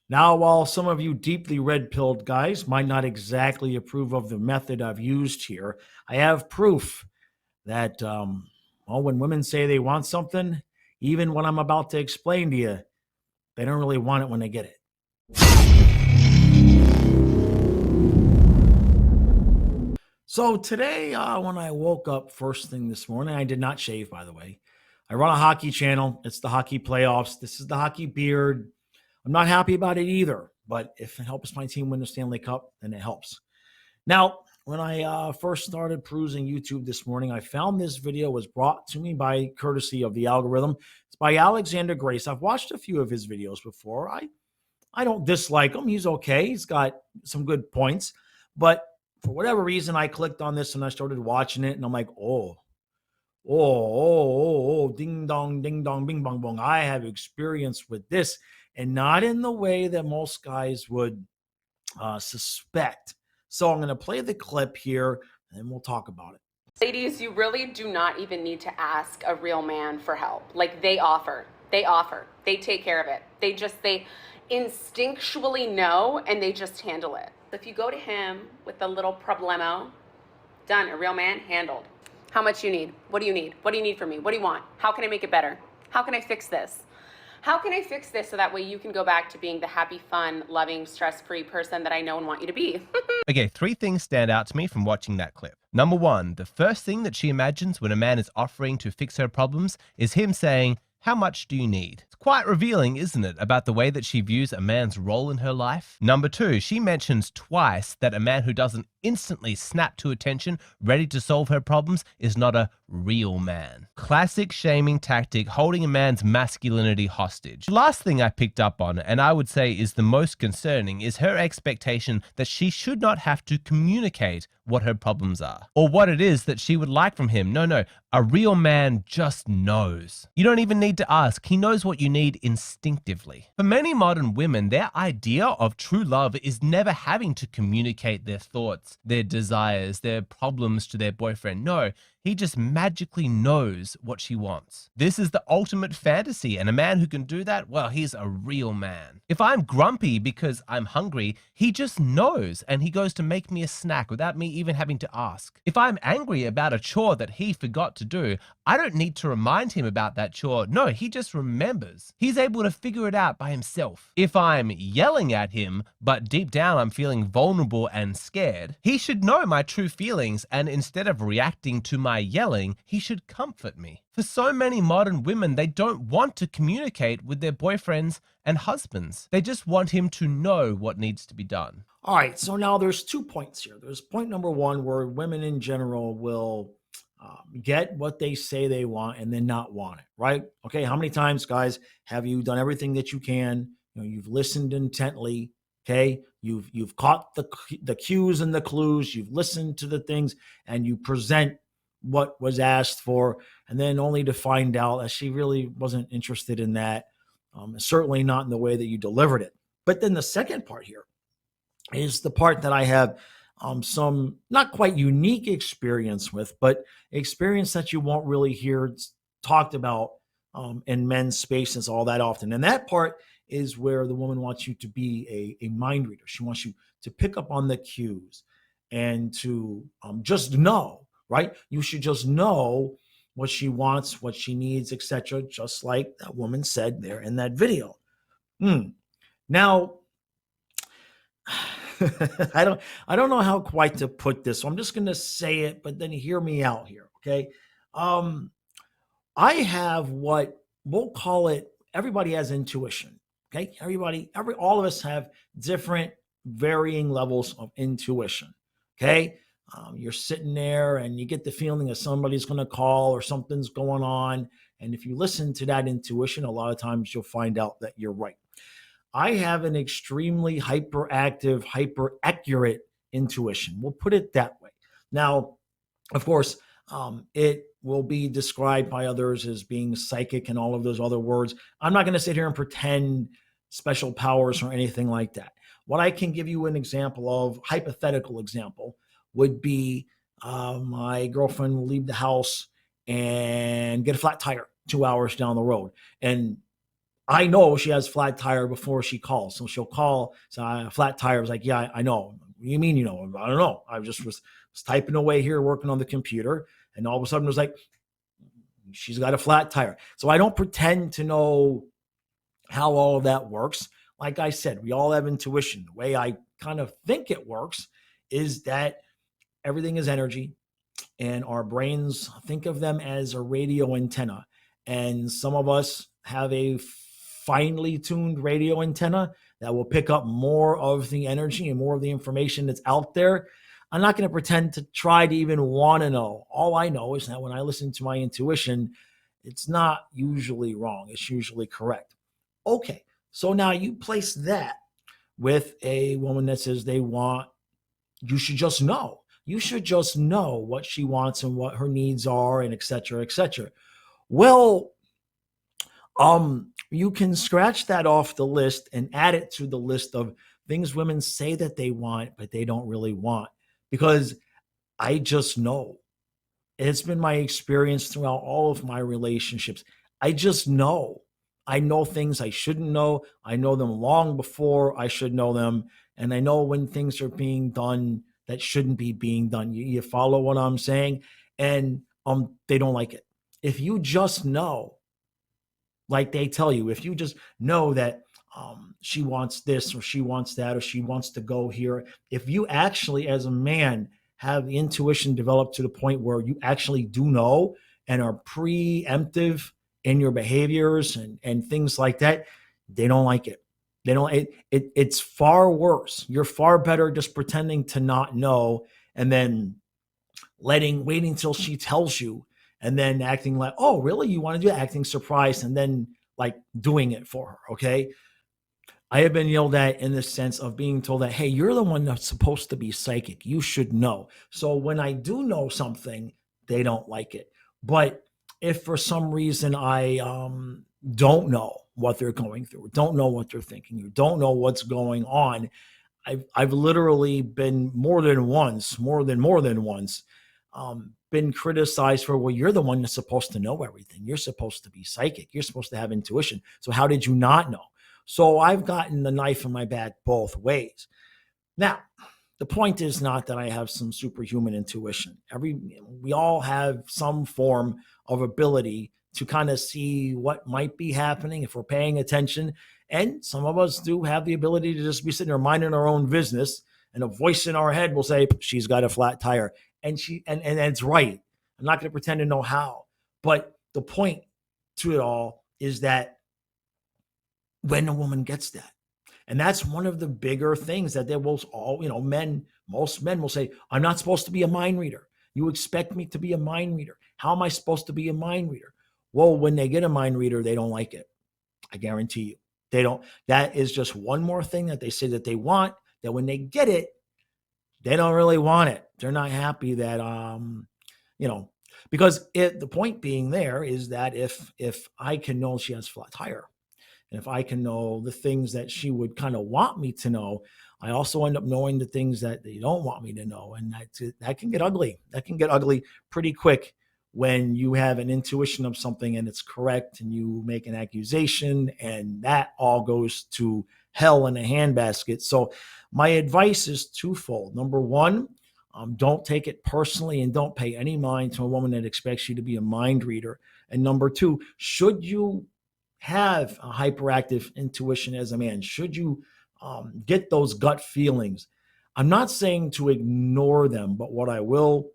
Now, while some of you deeply red-pilled guys might not exactly approve of the method I've used here, I have proof that, well, when women say they want something, even what I'm about to explain to you, they don't really want it when they get it. So today, when I woke up first thing this morning, I did not shave, by the way. I run a hockey channel. It's the hockey playoffs. This is the hockey beard. I'm not happy about it either, but if it helps my team win the Stanley Cup, then it helps. Now, when I first started perusing YouTube this morning, I found this video was brought to me by courtesy of the algorithm. It's by Alexander Grace. I've watched a few of his videos before. I don't dislike him. He's okay. He's got some good points, but for whatever reason, I clicked on this and I started watching it, and I'm like, ding dong, bing bong bong. I have experience with this, and not in the way that most guys would suspect. So I'm going to play the clip here, and then we'll talk about it. Ladies, you really do not even need to ask a real man for help. Like, they offer, they take care of it. They instinctually know, and they just handle it. If you go to him with a little problemo, done, a real man, handled. How much you need? What do you need? What do you need from me? What do you want? How can I make it better? How can I fix this? How can I fix this so that way you can go back to being the happy, fun, loving, stress-free person that I know and want you to be? Okay, 3 things stand out to me from watching that clip. Number 1, the first thing that she imagines when a man is offering to fix her problems is him saying, "How much do you need?" It's quite revealing, isn't it, about the way that she views a man's role in her life? Number 2, she mentions twice that a man who doesn't instantly snap to attention, ready to solve her problems, is not a real man. Classic shaming tactic, holding a man's masculinity hostage. The last thing I picked up on, and I would say is the most concerning, is her expectation that she should not have to communicate what her problems are, or what it is that she would like from him. No, a real man just knows. You don't even need to ask. He knows what you need instinctively. For many modern women, their idea of true love is never having to communicate their thoughts, their desires, their problems to their boyfriend. No, he just magically knows what she wants. This is the ultimate fantasy, and a man who can do that, well, he's a real man. If I'm grumpy because I'm hungry, he just knows, and he goes to make me a snack without me even having to ask. If I'm angry about a chore that he forgot to do, I don't need to remind him about that chore. No, he just remembers. He's able to figure it out by himself. If I'm yelling at him, but deep down I'm feeling vulnerable and scared, he should know my true feelings, and instead of reacting to my yelling, he should comfort me. For so many modern women, they don't want to communicate with their boyfriends and husbands. They just want him to know what needs to be done. All right, so now there's 2 points here. There's point number 1 where women in general will get what they say they want and then not want it, right? Okay, how many times, guys, have you done everything that you can? You've listened intently. Okay, you've caught the cues and the clues. You've listened to the things, and you present what was asked for, and then only to find out that she really wasn't interested in that. Certainly not in the way that you delivered it. But then the second part here is the part that I have some not quite unique experience with, but experience that you won't really hear talked about in men's spaces all that often. And that part is where the woman wants you to be a mind reader. She wants you to pick up on the cues and to just know, right? You should just know what she wants, what she needs, etc., just like that woman said there in that video. Now, I don't know how quite to put this, so I'm just going to say it, but then hear me out here, okay? I have what we'll call it. Everybody has intuition, okay? All of us have different, varying levels of intuition, okay? You're sitting there and you get the feeling that somebody's going to call or something's going on, and if you listen to that intuition, a lot of times you'll find out that you're right. I have an extremely hyperactive, hyper accurate intuition. We'll put it that way. Now, of course, it will be described by others as being psychic and all of those other words. I'm not going to sit here and pretend special powers or anything like that. What I can give you an example of, hypothetical example, would be my girlfriend will leave the house and get a flat tire 2 hours down the road. And I know she has flat tire before she calls. So she'll call, so flat tire. I was like, yeah, I know. What do you mean, you know? I don't know. I just was typing away here, working on the computer. And all of a sudden it was like, she's got a flat tire. So I don't pretend to know how all of that works. Like I said, we all have intuition. The way I kind of think it works is that everything is energy, and our brains think of them as a radio antenna. And some of us have a finely tuned radio antenna that will pick up more of the energy and more of the information that's out there. I'm not going to pretend to try to even want to know. All I know is that when I listen to my intuition, it's not usually wrong, it's usually correct. Okay, so now you place that with a woman that says they want, you should just know. You should just know what she wants and what her needs are, and et cetera, et cetera. Well, you can scratch that off the list and add it to the list of things women say that they want, but they don't really want. Because I just know. It's been my experience throughout all of my relationships. I just know. I know things I shouldn't know. I know them long before I should know them. And I know when things are being done that shouldn't be being done. You follow what I'm saying? And they don't like it. If you just know, like they tell you, if you just know that she wants this or she wants that or she wants to go here, if you actually, as a man, have the intuition developed to the point where you actually do know and are preemptive in your behaviors and things like that, they don't like it. They don't. It's far worse. You're far better just pretending to not know and then waiting till she tells you, and then acting like, oh, really? You want to do it? Acting surprised and then like doing it for her. Okay. I have been yelled at in the sense of being told that, hey, you're the one that's supposed to be psychic. You should know. So when I do know something, they don't like it. But if for some reason I don't know what they're going through, don't know what they're thinking, you don't know what's going on, I've literally been more than once, been criticized for, well, you're the one that's supposed to know everything. You're supposed to be psychic. You're supposed to have intuition. So how did you not know? So I've gotten the knife in my back both ways. Now, the point is not that I have some superhuman intuition. We all have some form of ability to kind of see what might be happening if we're paying attention. And some of us do have the ability to just be sitting there minding our own business, and a voice in our head will say, she's got a flat tire. And it's right. I'm not going to pretend to know how. But the point to it all is that when a woman gets that, and that's one of the bigger things that they will all, most men will say, I'm not supposed to be a mind reader. You expect me to be a mind reader. How am I supposed to be a mind reader? Well, when they get a mind reader, they don't like it. I guarantee you. They don't. That is just one more thing that they say that they want, that when they get it, they don't really want it. They're not happy that, because the point being there is that if I can know she has flat tire, and if I can know the things that she would kind of want me to know, I also end up knowing the things that they don't want me to know. And that can get ugly. That can get ugly pretty quick when you have an intuition of something and it's correct and you make an accusation, and that all goes to hell in a handbasket. So my advice is twofold. Number one, don't take it personally and don't pay any mind to a woman that expects you to be a mind reader. And number two, should you have a hyperactive intuition as a man, should you get those gut feelings, I'm not saying to ignore them, but what I will,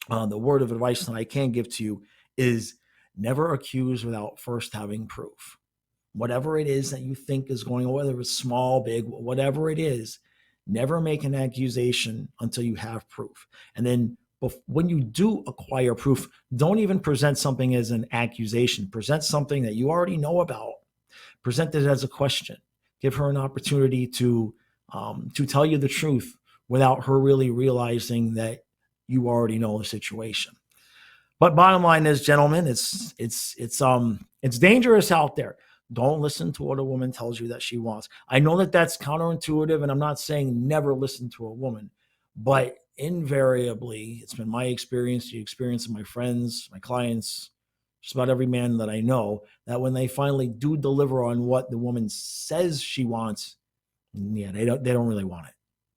the word of advice that I can give to you is never accuse without first having proof. Whatever it is that you think is going on, whether it's small, big, whatever it is, never make an accusation until you have proof. And then when you do acquire proof, don't even present something as an accusation. Present something that you already know about. Present it as a question. Give her an opportunity to tell you the truth without her really realizing that you already know the situation. But bottom line is, gentlemen, it's dangerous out there. Don't listen to what a woman tells you that she wants. I know that that's counterintuitive, and I'm not saying never listen to a woman, but invariably, it's been my experience, the experience of my friends, my clients, just about every man that I know, that when they finally do deliver on what the woman says she wants, yeah, they don't really want it.